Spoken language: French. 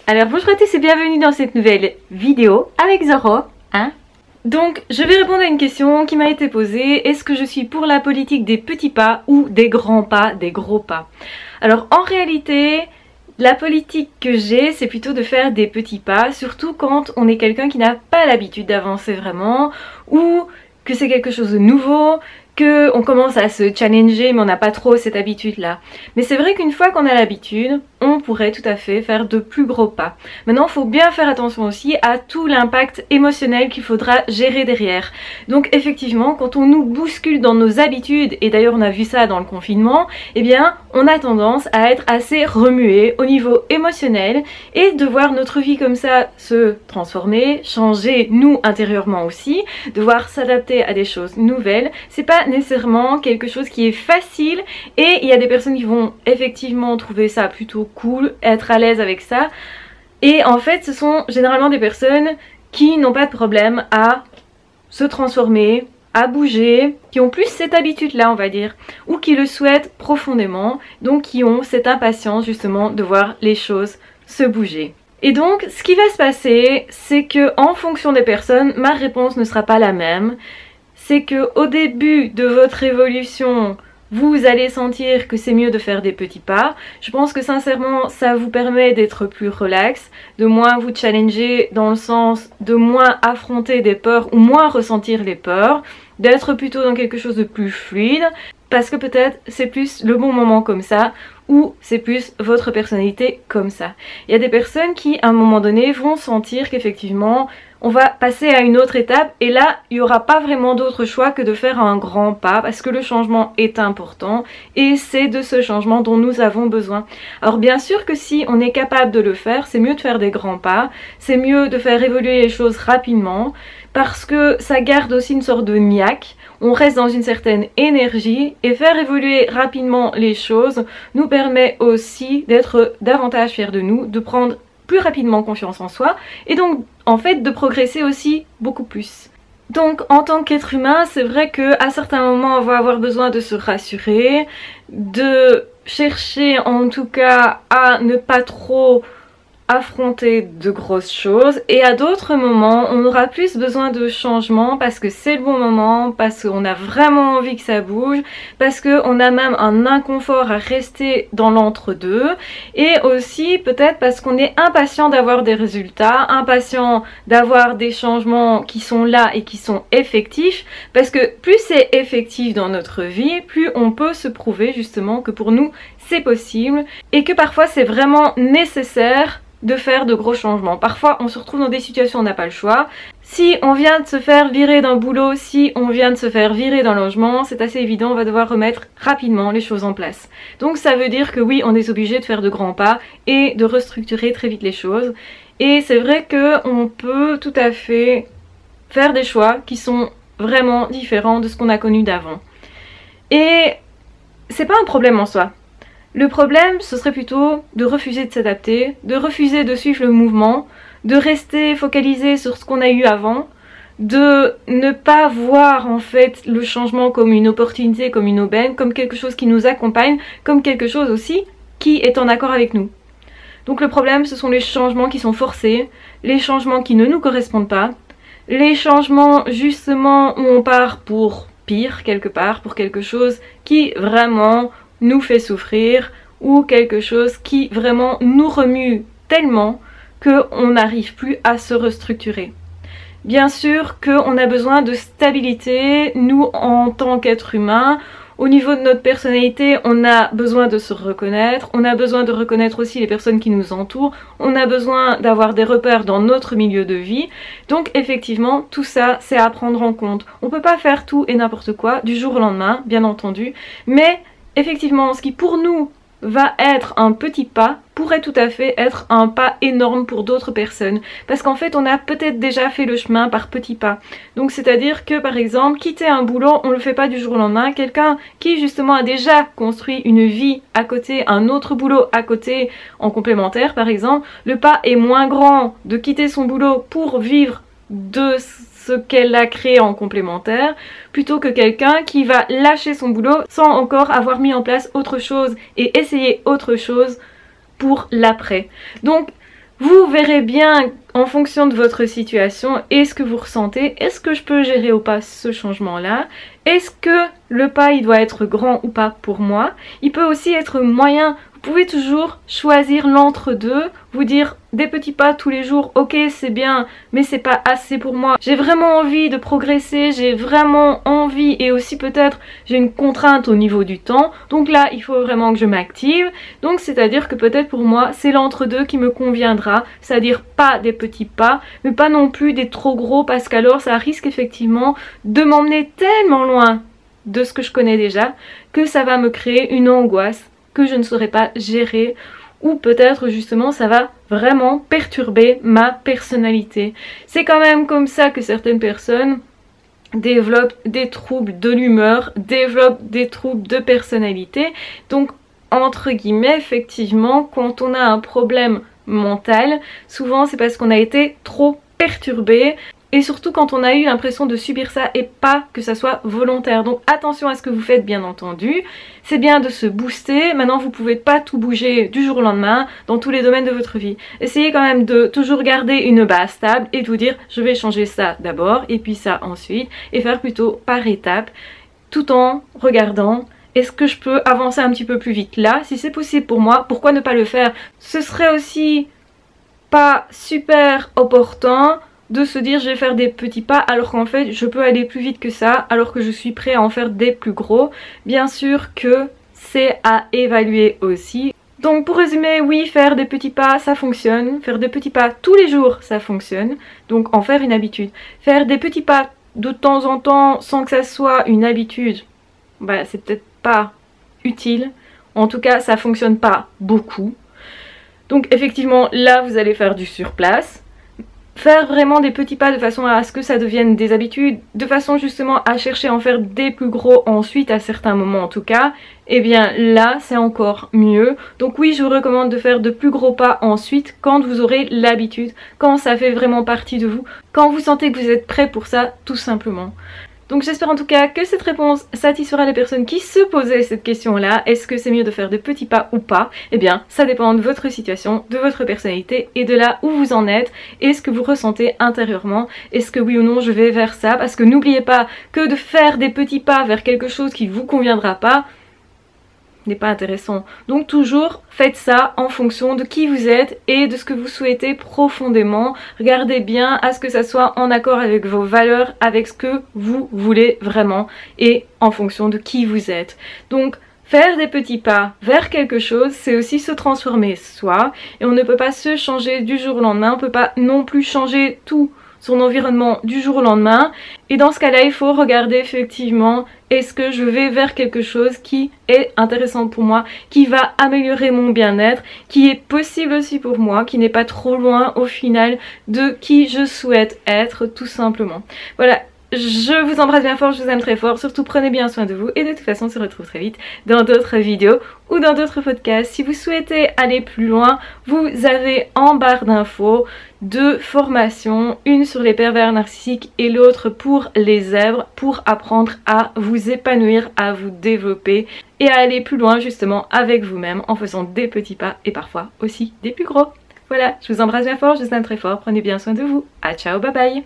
Alors bonjour à tous et bienvenue dans cette nouvelle vidéo avec Zoro, hein. Donc je vais répondre à une question qui m'a été posée. Est-ce que je suis pour la politique des petits pas ou des grands pas, des gros pas? Alors en réalité, la politique que j'ai, c'est plutôt de faire des petits pas, surtout quand on est quelqu'un qui n'a pas l'habitude d'avancer vraiment, ou que c'est quelque chose de nouveau, qu'on commence à se challenger mais on n'a pas trop cette habitude là. Mais c'est vrai qu'une fois qu'on a l'habitude, on pourrait tout à fait faire de plus gros pas. Maintenant il faut bien faire attention aussi à tout l'impact émotionnel qu'il faudra gérer derrière. Donc effectivement quand on nous bouscule dans nos habitudes, et d'ailleurs on a vu ça dans le confinement, eh bien on a tendance à être assez remué au niveau émotionnel et de voir notre vie comme ça se transformer, changer nous intérieurement aussi, devoir s'adapter à des choses nouvelles. C'est pas nécessairement quelque chose qui est facile et il y a des personnes qui vont effectivement trouver ça plutôt cool, être à l'aise avec ça, et en fait ce sont généralement des personnes qui n'ont pas de problème à se transformer, à bouger, qui ont plus cette habitude là on va dire, ou qui le souhaitent profondément, donc qui ont cette impatience justement de voir les choses se bouger. Et donc ce qui va se passer, c'est que en fonction des personnes, ma réponse ne sera pas la même. C'est que au début de votre évolution, vous allez sentir que c'est mieux de faire des petits pas. Je pense que sincèrement, ça vous permet d'être plus relax, de moins vous challenger dans le sens de moins affronter des peurs ou moins ressentir les peurs, d'être plutôt dans quelque chose de plus fluide, parce que peut-être c'est plus le bon moment comme ça, ou c'est plus votre personnalité comme ça. Il y a des personnes qui à un moment donné vont sentir qu'effectivement on va passer à une autre étape et là il n'y aura pas vraiment d'autre choix que de faire un grand pas parce que le changement est important et c'est de ce changement dont nous avons besoin. Alors bien sûr que si on est capable de le faire, c'est mieux de faire des grands pas, c'est mieux de faire évoluer les choses rapidement parce que ça garde aussi une sorte de niaque, on reste dans une certaine énergie et faire évoluer rapidement les choses nous permet aussi d'être davantage fiers de nous, de prendre plus rapidement confiance en soi et donc en fait de progresser aussi beaucoup plus. Donc en tant qu'être humain, c'est vrai qu'à certains moments on va avoir besoin de se rassurer, de chercher en tout cas à ne pas trop affronter de grosses choses, et à d'autres moments on aura plus besoin de changement parce que c'est le bon moment, parce qu'on a vraiment envie que ça bouge, parce qu'on a même un inconfort à rester dans l'entre-deux, et aussi peut-être parce qu'on est impatient d'avoir des résultats, impatient d'avoir des changements qui sont là et qui sont effectifs, parce que plus c'est effectif dans notre vie, plus on peut se prouver justement que pour nous c'est possible et que parfois c'est vraiment nécessaire de faire de gros changements. Parfois on se retrouve dans des situations où on n'a pas le choix. Si on vient de se faire virer d'un boulot, si on vient de se faire virer d'un logement, c'est assez évident, on va devoir remettre rapidement les choses en place. Donc ça veut dire que oui, on est obligé de faire de grands pas et de restructurer très vite les choses. Et c'est vrai qu'on peut tout à fait faire des choix qui sont vraiment différents de ce qu'on a connu d'avant. Et c'est pas un problème en soi. Le problème, ce serait plutôt de refuser de s'adapter, de refuser de suivre le mouvement, de rester focalisé sur ce qu'on a eu avant, de ne pas voir en fait le changement comme une opportunité, comme une aubaine, comme quelque chose qui nous accompagne, comme quelque chose aussi qui est en accord avec nous. Donc le problème, ce sont les changements qui sont forcés, les changements qui ne nous correspondent pas, les changements justement où on part pour pire quelque part, pour quelque chose qui vraiment nous fait souffrir ou quelque chose qui vraiment nous remue tellement qu'on n'arrive plus à se restructurer. Bien sûr qu'on a besoin de stabilité, nous en tant qu'être humain, au niveau de notre personnalité, on a besoin de se reconnaître, on a besoin de reconnaître aussi les personnes qui nous entourent, on a besoin d'avoir des repères dans notre milieu de vie. Donc effectivement, tout ça, c'est à prendre en compte. On peut pas faire tout et n'importe quoi du jour au lendemain, bien entendu, mais effectivement, ce qui pour nous va être un petit pas pourrait tout à fait être un pas énorme pour d'autres personnes, parce qu'en fait on a peut-être déjà fait le chemin par petits pas. Donc c'est à dire que par exemple quitter un boulot, on le fait pas du jour au lendemain. Quelqu'un qui justement a déjà construit une vie à côté, un autre boulot à côté en complémentaire par exemple, le pas est moins grand de quitter son boulot pour vivre de ce qu'elle a créé en complémentaire, plutôt que quelqu'un qui va lâcher son boulot sans encore avoir mis en place autre chose et essayer autre chose pour l'après. Donc Vous verrez bien en fonction de votre situation et ce que vous ressentez, est-ce que je peux gérer ou pas ce changement-là? Est-ce que le pas il doit être grand ou pas pour moi? Il peut aussi être moyen. Vous pouvez toujours choisir l'entre-deux, vous dire des petits pas tous les jours, ok c'est bien, mais c'est pas assez pour moi. J'ai vraiment envie de progresser, j'ai vraiment envie et aussi peut-être j'ai une contrainte au niveau du temps. Donc là, il faut vraiment que je m'active. Donc c'est-à-dire que peut-être pour moi, c'est l'entre-deux qui me conviendra, c'est-à-dire pas des petits pas, mais pas non plus des trop gros parce qu'alors ça risque effectivement de m'emmener tellement loin de ce que je connais déjà que ça va me créer une angoisse que je ne saurais pas gérer ou peut-être justement ça va vraiment perturber ma personnalité. C'est quand même comme ça que certaines personnes développent des troubles de l'humeur, développent des troubles de personnalité. Donc entre guillemets, effectivement, quand on a un problème mental, souvent c'est parce qu'on a été trop perturbé. Et surtout quand on a eu l'impression de subir ça et pas que ça soit volontaire. Donc attention à ce que vous faites bien entendu. C'est bien de se booster. Maintenant vous pouvez pas tout bouger du jour au lendemain dans tous les domaines de votre vie. Essayez quand même de toujours garder une base stable et de vous dire je vais changer ça d'abord et puis ça ensuite. Et faire plutôt par étapes tout en regardant est-ce que je peux avancer un petit peu plus vite là? Si c'est possible pour moi, pourquoi ne pas le faire? Ce serait aussi pas super opportun de se dire je vais faire des petits pas alors qu'en fait je peux aller plus vite que ça alors que je suis prêt à en faire des plus gros. Bien sûr que c'est à évaluer aussi. Donc pour résumer, oui, faire des petits pas ça fonctionne, faire des petits pas tous les jours ça fonctionne, donc en faire une habitude. Faire des petits pas de temps en temps sans que ça soit une habitude, bah c'est peut-être pas utile, en tout cas ça fonctionne pas beaucoup. Donc effectivement là vous allez faire du surplace. Faire vraiment des petits pas de façon à ce que ça devienne des habitudes, de façon justement à chercher à en faire des plus gros ensuite à certains moments en tout cas, et bien là c'est encore mieux. Donc oui je vous recommande de faire de plus gros pas ensuite quand vous aurez l'habitude, quand ça fait vraiment partie de vous, quand vous sentez que vous êtes prêt pour ça tout simplement. Donc j'espère en tout cas que cette réponse satisfera les personnes qui se posaient cette question-là. Est-ce que c'est mieux de faire de petits pas ou pas? Eh bien, ça dépend de votre situation, de votre personnalité et de là où vous en êtes et ce que vous ressentez intérieurement. Est-ce que oui ou non je vais vers ça? Parce que n'oubliez pas que de faire des petits pas vers quelque chose qui ne vous conviendra pas n'est pas intéressant. Donc toujours faites ça en fonction de qui vous êtes et de ce que vous souhaitez profondément. Regardez bien à ce que ça soit en accord avec vos valeurs, avec ce que vous voulez vraiment et en fonction de qui vous êtes. Donc faire des petits pas vers quelque chose, c'est aussi se transformer soi et on ne peut pas se changer du jour au lendemain, on ne peut pas non plus changer tout son environnement du jour au lendemain et dans ce cas là il faut regarder effectivement est-ce que je vais vers quelque chose qui est intéressant pour moi, qui va améliorer mon bien-être, qui est possible aussi pour moi, qui n'est pas trop loin au final de qui je souhaite être tout simplement. Voilà. Je vous embrasse bien fort, je vous aime très fort, surtout prenez bien soin de vous et de toute façon on se retrouve très vite dans d'autres vidéos ou dans d'autres podcasts. Si vous souhaitez aller plus loin, vous avez en barre d'infos deux formations, une sur les pervers narcissiques et l'autre pour les zèbres, pour apprendre à vous épanouir, à vous développer et à aller plus loin justement avec vous-même en faisant des petits pas et parfois aussi des plus gros. Voilà, je vous embrasse bien fort, je vous aime très fort, prenez bien soin de vous, à ciao, bye bye.